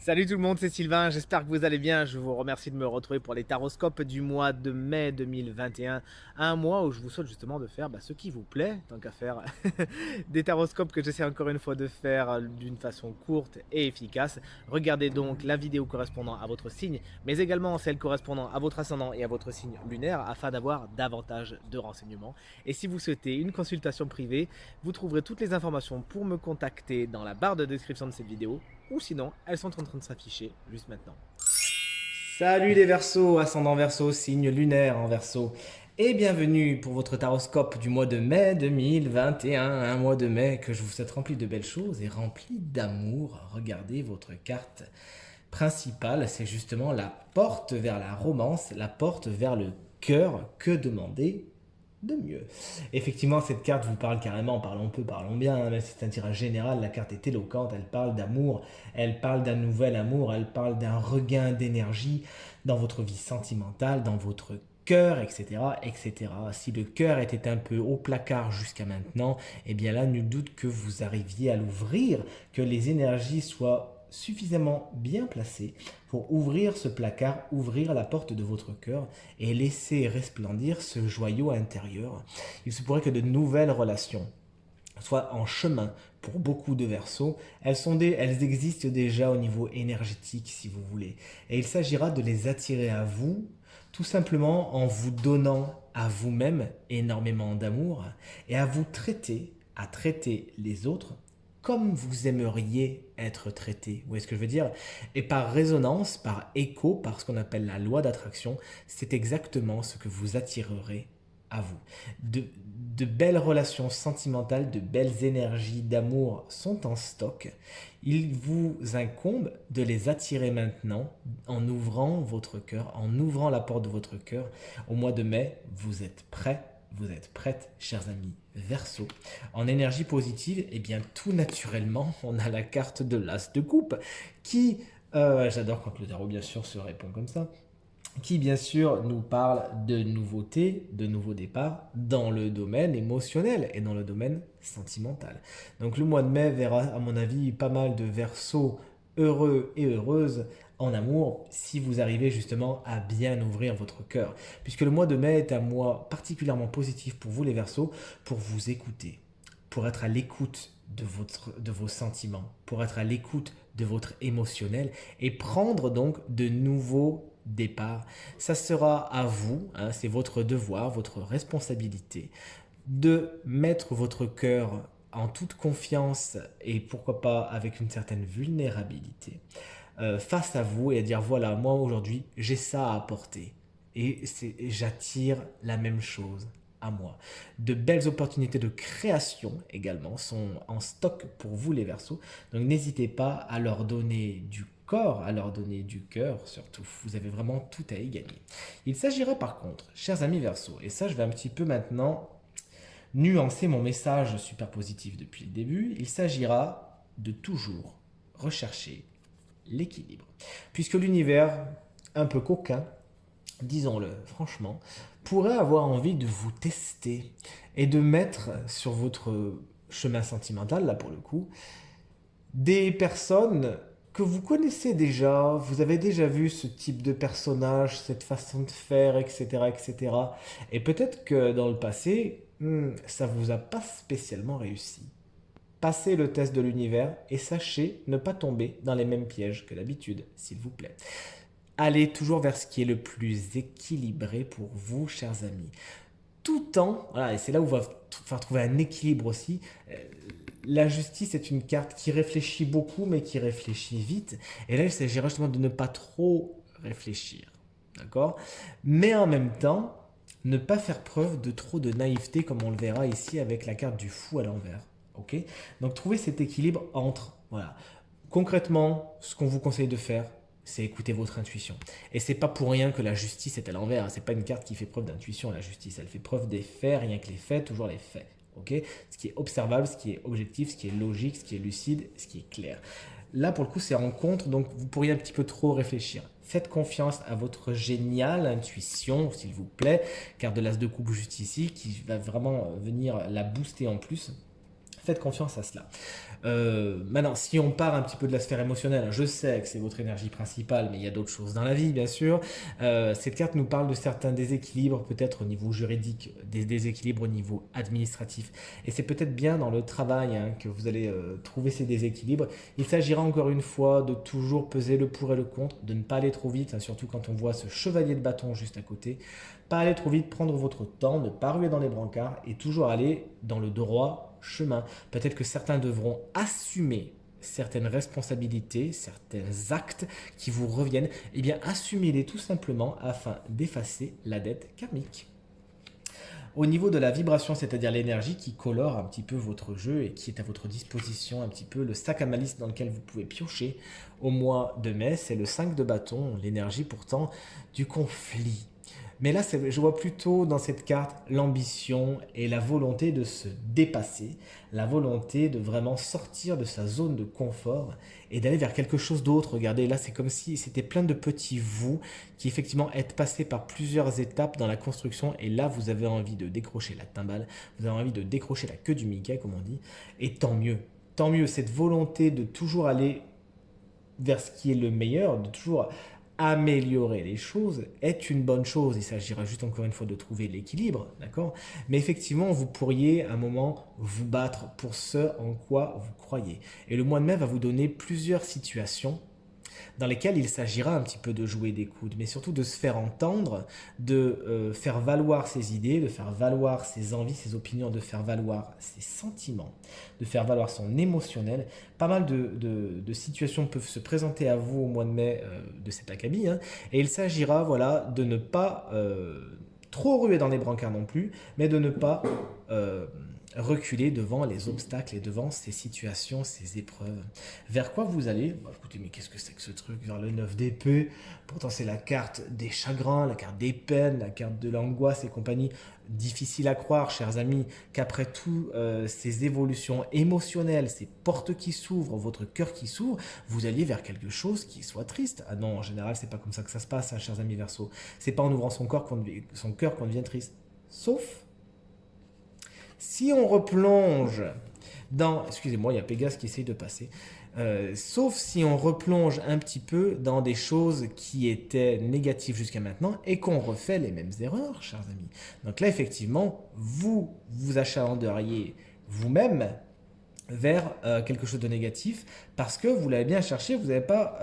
Salut tout le monde, c'est Sylvain, j'espère que vous allez bien. Je vous remercie de me retrouver pour les taroscopes du mois de mai 2021. Un mois où je vous souhaite justement de faire ce qui vous plaît, tant qu'à faire. Des taroscopes que j'essaie encore une fois de faire d'une façon courte et efficace. Regardez donc la vidéo correspondant à votre signe, mais également celle correspondant à votre ascendant et à votre signe lunaire afin d'avoir davantage de renseignements. Et si vous souhaitez une consultation privée, vous trouverez toutes les informations pour me contacter dans la barre de description de cette vidéo ou sinon elles sont en train de s'afficher juste maintenant. Salut les Verseaux, ascendant Verseau, signe lunaire en Verseau, et bienvenue pour votre taroscope du mois de mai 2021, un mois de mai que je vous souhaite rempli de belles choses et rempli d'amour. Regardez votre carte principale, c'est justement la porte vers la romance, la porte vers le cœur. Que demander de mieux? Effectivement, cette carte vous parle carrément, parlons peu, parlons bien, hein, même si c'est un tirage général, la carte est éloquente, elle parle d'amour, elle parle d'un nouvel amour, elle parle d'un regain d'énergie dans votre vie sentimentale, dans votre cœur, etc., etc. Si le cœur était un peu au placard jusqu'à maintenant, eh bien là, nul doute que vous arriviez à l'ouvrir, que les énergies soient suffisamment bien placées pour ouvrir ce placard, ouvrir la porte de votre cœur et laisser resplendir ce joyau intérieur. Il se pourrait que de nouvelles relations soient en chemin pour beaucoup de Verseaux. Elles existent déjà au niveau énergétique, si vous voulez. Et il s'agira de les attirer à vous, tout simplement en vous donnant à vous-même énormément d'amour et à traiter les autres comme vous aimeriez être traité. Vous voyez ce que je veux dire? Et par résonance, par écho, par ce qu'on appelle la loi d'attraction, c'est exactement ce que vous attirerez à vous. De belles relations sentimentales, de belles énergies d'amour sont en stock. Il vous incombe de les attirer maintenant en ouvrant votre cœur, en ouvrant la porte de votre cœur. Au mois de mai, vous êtes prêts, vous êtes prêtes, chers amis Verseau. En énergie positive, eh bien tout naturellement, on a la carte de l'As de coupe qui, j'adore quand le tarot bien sûr se répond comme ça, qui bien sûr nous parle de nouveautés, de nouveaux départs dans le domaine émotionnel et dans le domaine sentimental. Donc le mois de mai verra à mon avis pas mal de Verseaux heureux et heureuses en amour si vous arrivez justement à bien ouvrir votre cœur. Puisque le mois de mai est un mois particulièrement positif pour vous les Verseaux, pour vous écouter, pour être à l'écoute de vos sentiments, pour être à l'écoute de votre émotionnel et prendre donc de nouveaux départs. Ça sera à vous, hein, c'est votre devoir, votre responsabilité de mettre votre cœur en toute confiance et pourquoi pas avec une certaine vulnérabilité face à vous et à dire voilà, moi aujourd'hui j'ai ça à apporter et j'attire la même chose à moi. De belles opportunités de création également sont en stock pour vous les Verseaux. Donc n'hésitez pas à leur donner du corps, à leur donner du cœur surtout. Vous avez vraiment tout à y gagner. Il s'agirait par contre, chers amis Verseaux, et ça je vais un petit peu maintenant nuancer mon message super positif depuis le début, il s'agira de toujours rechercher l'équilibre. Puisque l'univers, un peu coquin, disons-le franchement, pourrait avoir envie de vous tester et de mettre sur votre chemin sentimental, là pour le coup, des personnes que vous connaissez déjà, vous avez déjà vu ce type de personnage, cette façon de faire, etc., etc. Et cetera. Et peut-être que dans le passé, ça vous a pas spécialement réussi. Passez le test de l'univers et sachez ne pas tomber dans les mêmes pièges que d'habitude, s'il vous plaît. Allez toujours vers ce qui est le plus équilibré pour vous, chers amis. Tout en, voilà, et c'est là où on va faire trouver un équilibre aussi. La justice est une carte qui réfléchit beaucoup, mais qui réfléchit vite. Et là, il s'agira justement de ne pas trop réfléchir. D'accord? Mais en même temps, ne pas faire preuve de trop de naïveté, comme on le verra ici avec la carte du fou à l'envers. Ok? Donc, trouver cet équilibre entre, voilà. Concrètement, ce qu'on vous conseille de faire, c'est écouter votre intuition. Et c'est pas pour rien que la justice est à l'envers. C'est pas une carte qui fait preuve d'intuition, la justice. Elle fait preuve des faits, rien que les faits, toujours les faits. Ok? Ce qui est observable, ce qui est objectif, ce qui est logique, ce qui est lucide, ce qui est clair. Là, pour le coup, c'est rencontre, donc vous pourriez un petit peu trop réfléchir. Faites confiance à votre géniale intuition, s'il vous plaît, car de l'as de coupe juste ici, qui va vraiment venir la booster en plus. Faites confiance à cela. Maintenant, si on part un petit peu de la sphère émotionnelle, je sais que c'est votre énergie principale, mais il y a d'autres choses dans la vie, bien sûr. Cette carte nous parle de certains déséquilibres, peut-être au niveau juridique, des déséquilibres au niveau administratif. Et c'est peut-être bien dans le travail que vous allez trouver ces déséquilibres. Il s'agira encore une fois de toujours peser le pour et le contre, de ne pas aller trop vite, surtout quand on voit ce chevalier de bâton juste à côté. Pas aller trop vite, prendre votre temps, ne pas ruer dans les brancards et toujours aller dans le droit chemin. Peut-être que certains devront assumer certaines responsabilités, certains actes qui vous reviennent. Eh bien, assumez-les tout simplement afin d'effacer la dette karmique. Au niveau de la vibration, c'est-à-dire l'énergie qui colore un petit peu votre jeu et qui est à votre disposition, un petit peu le sac à malice dans lequel vous pouvez piocher au mois de mai, c'est le 5 de bâton, l'énergie pourtant du conflit. Mais là, je vois plutôt dans cette carte l'ambition et la volonté de se dépasser, la volonté de vraiment sortir de sa zone de confort et d'aller vers quelque chose d'autre. Regardez, là, c'est comme si c'était plein de petits vous qui effectivement êtes passés par plusieurs étapes dans la construction. Et là, vous avez envie de décrocher la timbale, vous avez envie de décrocher la queue du Mickey, comme on dit. Et tant mieux. Tant mieux, cette volonté de toujours aller vers ce qui est le meilleur, de toujours améliorer les choses est une bonne chose. Il s'agira juste encore une fois de trouver l'équilibre, d'accord? Mais effectivement, vous pourriez à un moment vous battre pour ce en quoi vous croyez. Et le mois de mai va vous donner plusieurs situations dans lesquelles il s'agira un petit peu de jouer des coudes, mais surtout de se faire entendre, de faire valoir ses idées, de faire valoir ses envies, ses opinions, de faire valoir ses sentiments, de faire valoir son émotionnel. Pas mal de situations peuvent se présenter à vous au mois de mai de cet acabit, et il s'agira voilà, de ne pas trop ruer dans les brancards non plus, mais de ne pas reculer devant les obstacles et devant ces situations, ces épreuves. Vers quoi vous allez? Bah, écoutez, mais qu'est-ce que c'est que ce truc? Vers le 9 d'épée. Pourtant, c'est la carte des chagrins, la carte des peines, la carte de l'angoisse et compagnie. Difficile à croire, chers amis, qu'après tout ces évolutions émotionnelles, ces portes qui s'ouvrent, votre cœur qui s'ouvre, vous alliez vers quelque chose qui soit triste. Ah non, en général, c'est pas comme ça que ça se passe, chers amis Verseau. C'est pas en ouvrant son cœur qu'on devient triste. Sauf si on replonge dans... Excusez-moi, il y a Pégase qui essaye de passer. Sauf si on replonge un petit peu dans des choses qui étaient négatives jusqu'à maintenant et qu'on refait les mêmes erreurs, chers amis. Donc là, effectivement, vous vous achalanderiez vous-même vers quelque chose de négatif parce que vous l'avez bien cherché, vous n'avez pas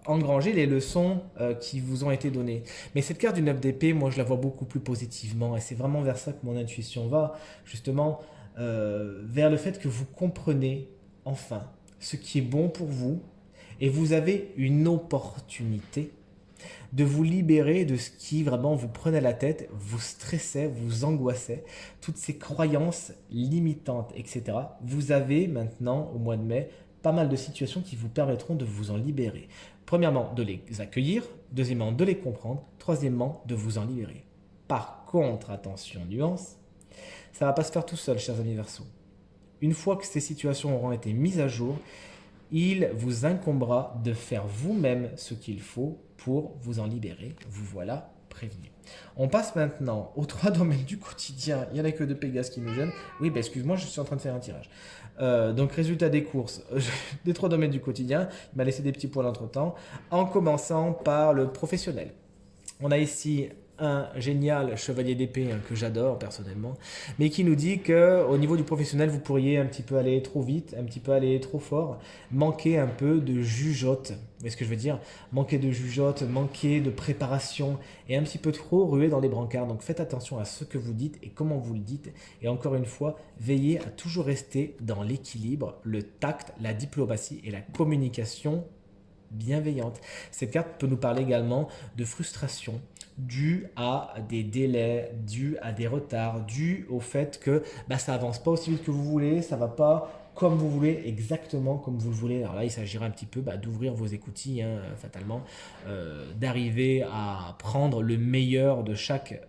engranger les leçons qui vous ont été données. Mais cette carte du 9 d'épée, moi je la vois beaucoup plus positivement et c'est vraiment vers ça que mon intuition va, justement vers le fait que vous comprenez enfin ce qui est bon pour vous et vous avez une opportunité de vous libérer de ce qui vraiment vous prenait la tête, vous stressait, vous angoissait, toutes ces croyances limitantes, etc. Vous avez maintenant, au mois de mai, pas mal de situations qui vous permettront de vous en libérer. Premièrement, de les accueillir. Deuxièmement, de les comprendre. Troisièmement, de vous en libérer. Par contre, attention, nuance, ça ne va pas se faire tout seul, chers amis Verseau. Une fois que ces situations auront été mises à jour, il vous incombera de faire vous-même ce qu'il faut pour vous en libérer. Vous voilà prévenu. On passe maintenant aux 3 domaines du quotidien. Il n'y en a que de Pégase qui nous gêne. Oui, bah excuse-moi, je suis en train de faire un tirage. Donc, résultat des courses, des 3 domaines du quotidien. Il m'a laissé des petits poils entre-temps. En commençant par le professionnel. On a ici un génial chevalier d'épée que j'adore personnellement, mais qui nous dit que au niveau du professionnel, vous pourriez un petit peu aller trop vite, un petit peu aller trop fort, manquer un peu de jugeote. Vous voyez ce que je veux dire? Manquer de jugeote, manquer de préparation et un petit peu trop ruer dans les brancards. Donc faites attention à ce que vous dites et comment vous le dites. Et encore une fois, veillez à toujours rester dans l'équilibre, le tact, la diplomatie et la communication bienveillante. Cette carte peut nous parler également de frustration due à des délais, due à des retards, due au fait que ça avance pas aussi vite que vous voulez, ça va pas comme vous voulez, exactement comme vous le voulez. Alors là, il s'agira un petit peu d'ouvrir vos écoutilles, fatalement, d'arriver à prendre le meilleur de chaque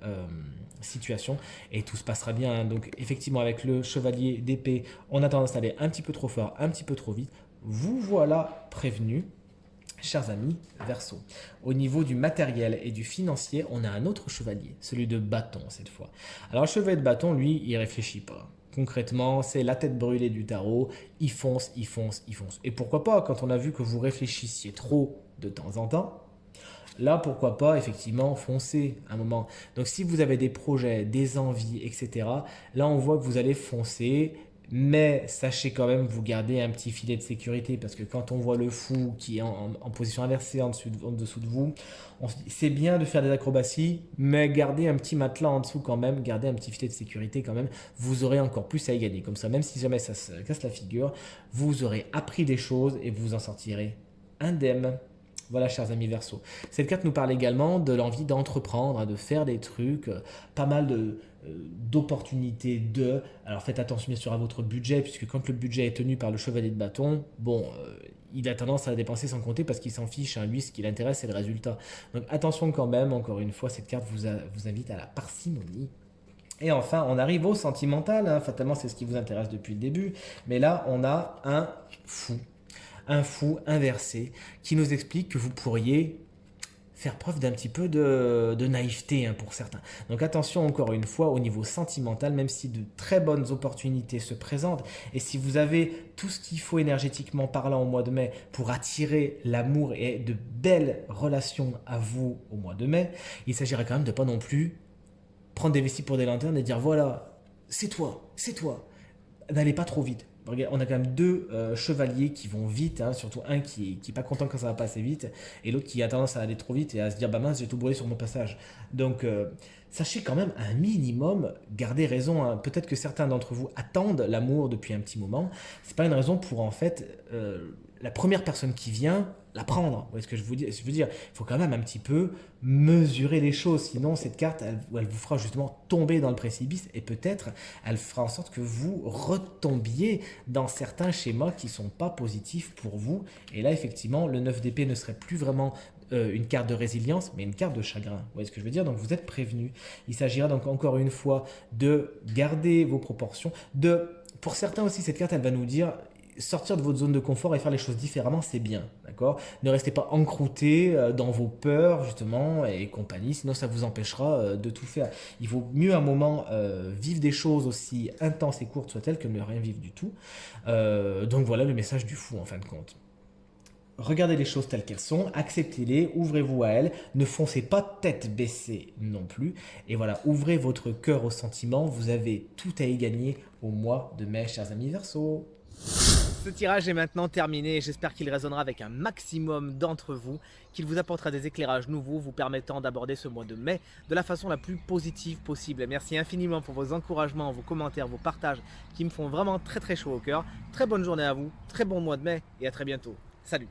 situation et tout se passera bien. Donc effectivement, avec le chevalier d'épée, on a tendance à aller un petit peu trop fort, un petit peu trop vite. Vous voilà prévenu. Chers amis Verseau, au niveau du matériel et du financier, on a un autre chevalier, celui de bâton cette fois. Alors le chevalier de bâton, lui, il réfléchit pas. Concrètement, c'est la tête brûlée du tarot, il fonce, il fonce, il fonce. Et pourquoi pas, quand on a vu que vous réfléchissiez trop de temps en temps, là, pourquoi pas, effectivement, foncer un moment. Donc, si vous avez des projets, des envies, etc., là, on voit que vous allez foncer, mais sachez quand même vous garder un petit filet de sécurité, parce que quand on voit le fou qui est en position inversée en dessous de vous, on se dit, c'est bien de faire des acrobaties, mais gardez un petit matelas en dessous quand même, gardez un petit filet de sécurité quand même, vous aurez encore plus à y gagner. Comme ça, même si jamais ça se casse la figure, vous aurez appris des choses et vous en sortirez indemne. Voilà, chers amis Verseau. Cette carte nous parle également de l'envie d'entreprendre, hein, de faire des trucs, pas mal d'opportunités de. Alors faites attention bien sûr à votre budget, puisque quand le budget est tenu par le chevalier de bâton, bon, il a tendance à dépenser sans compter parce qu'il s'en fiche. Hein. Lui, ce qui l'intéresse, c'est le résultat. Donc attention quand même, encore une fois, cette carte vous invite à la parcimonie. Et enfin, on arrive au sentimental. Hein. Fatalement, c'est ce qui vous intéresse depuis le début. Mais là, on a un fou inversé qui nous explique que vous pourriez faire preuve d'un petit peu de naïveté, hein, pour certains. Donc attention encore une fois au niveau sentimental, même si de très bonnes opportunités se présentent et si vous avez tout ce qu'il faut énergétiquement parlant au mois de mai pour attirer l'amour et de belles relations à vous au mois de mai, il s'agira quand même de pas non plus prendre des vessies pour des lanternes et dire voilà, c'est toi, c'est toi. N'allez pas trop vite. On a quand même deux chevaliers qui vont vite, hein, surtout un qui est pas content quand ça va pas assez vite, et l'autre qui a tendance à aller trop vite et à se dire bah mince, j'ai tout brûlé sur mon passage. Donc sachez quand même un minimum, gardez raison. Hein. Peut-être que certains d'entre vous attendent l'amour depuis un petit moment. C'est pas une raison pour en fait la première personne qui vient la prendre. Vous voyez ce que je veux dire? Il faut quand même un petit peu mesurer les choses. Sinon, cette carte, elle vous fera justement tomber dans le précipice et peut-être elle fera en sorte que vous retombiez dans certains schémas qui ne sont pas positifs pour vous. Et là, effectivement, le 9 d'épée ne serait plus vraiment une carte de résilience, mais une carte de chagrin. Vous voyez ce que je veux dire? Donc vous êtes prévenu. Il s'agira donc encore une fois de garder vos proportions. Pour certains aussi, cette carte, elle va nous dire sortir de votre zone de confort et faire les choses différemment, c'est bien, d'accord? Ne restez pas encrouté dans vos peurs, justement, et compagnie, sinon ça vous empêchera de tout faire. Il vaut mieux un moment vivre des choses aussi intenses et courtes soient-elles que ne rien vivre du tout. Donc voilà le message du fou, en fin de compte. Regardez les choses telles qu'elles sont, acceptez-les, ouvrez-vous à elles, ne foncez pas tête baissée non plus. Et voilà, ouvrez votre cœur aux sentiments, vous avez tout à y gagner au mois de mai, chers amis Verseau. Ce tirage est maintenant terminé, j'espère qu'il résonnera avec un maximum d'entre vous, qu'il vous apportera des éclairages nouveaux vous permettant d'aborder ce mois de mai de la façon la plus positive possible. Merci infiniment pour vos encouragements, vos commentaires, vos partages qui me font vraiment très chaud au cœur. Très bonne journée à vous, très bon mois de mai et à très bientôt. Salut!